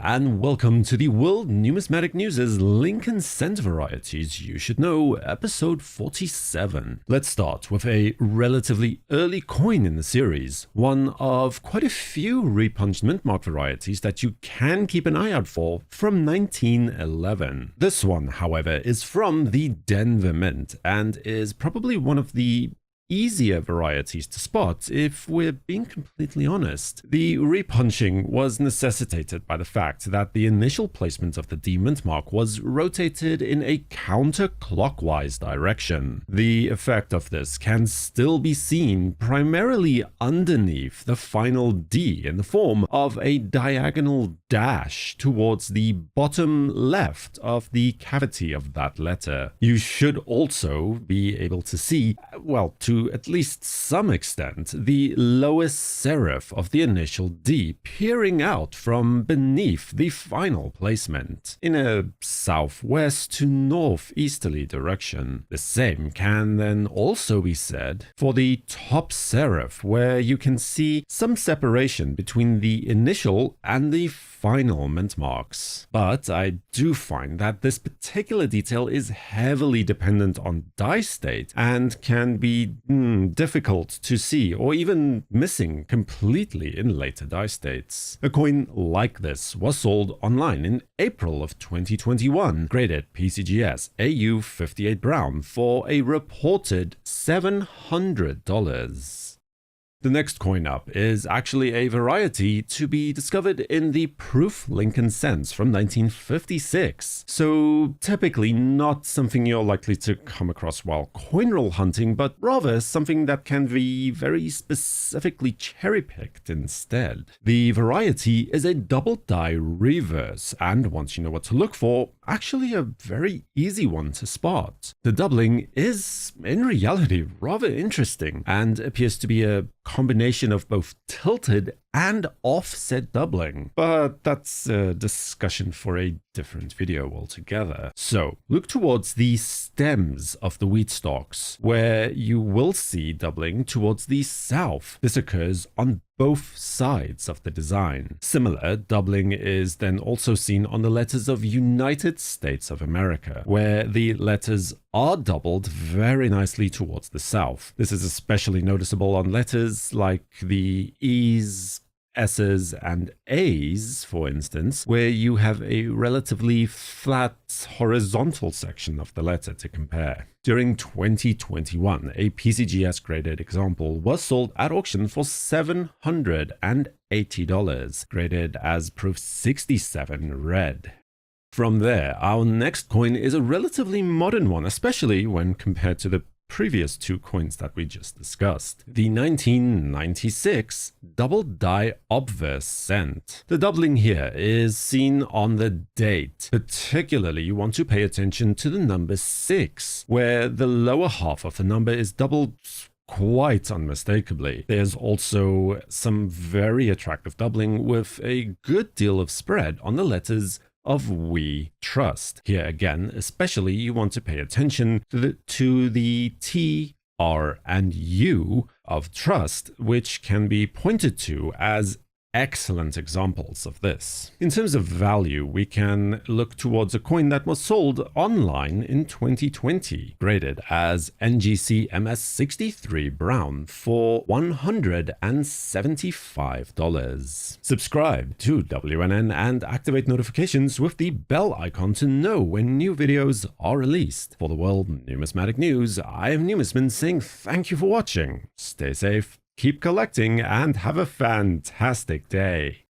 and welcome to the World Numismatic News' Lincoln Cent Varieties You Should Know, episode 47. Let's start with a relatively early coin in the series, one of quite a few repunched mint mark varieties that you can keep an eye out for from 1911. This one, however, is from the Denver Mint and is probably one of the easier varieties to spot if we're being completely honest. The repunching was necessitated by the fact that the initial placement of the D mint mark was rotated in a counterclockwise direction. The effect of this can still be seen primarily underneath the final D in the form of a diagonal dash towards the bottom left of the cavity of that letter. You should also be able to see, well, to at least some extent, the lowest serif of the initial D peering out from beneath the final placement in a southwest to northeasterly direction. The same can then also be said for the top serif, where you can see some separation between the initial and the final mint marks. But I do find that this particular detail is heavily dependent on die state and can be difficult to see or even missing completely in later die states. A coin like this was sold online in April of 2021, graded PCGS AU58 Brown for a reported $700. The next coin up is actually a variety to be discovered in the proof Lincoln Cents from 1956. So typically not something you're likely to come across while coin roll hunting, but rather something that can be very specifically cherry-picked instead. The variety is a double die reverse, and once you know what to look for, actually a very easy one to spot. The doubling is, in reality, rather interesting and appears to be a combination of both tilted and offset doubling, but that's a discussion for a different video altogether. So look towards the stems of the wheat stalks, where you will see doubling towards the south. This occurs on both sides of the design. Similar doubling is then also seen on the letters of United States of America, where the letters are doubled very nicely towards the south. This is especially noticeable on letters like the E's, S's, and A's, for instance, where you have a relatively flat horizontal section of the letter to compare. During 2021, a PCGS graded example was sold at auction for $780, graded as proof 67 red. From there, our next coin is a relatively modern one, especially when compared to the previous two coins that we just discussed. The 1996 double die obverse cent. The doubling here is seen on the date. Particularly, you want to pay attention to the number 6, where the lower half of the number is doubled quite unmistakably. There's also some very attractive doubling with a good deal of spread on the letters of We Trust. Here again, especially you want to pay attention to the T, R, and U of trust, which can be pointed to as excellent examples of this. In terms of value, we can look towards a coin that was sold online in 2020, graded as NGC MS63 Brown for $175. Subscribe to WNN and activate notifications with the bell icon to know when new videos are released. For the World Numismatic News, I am Numisman saying thank you for watching. Stay safe, keep collecting, and have a fantastic day.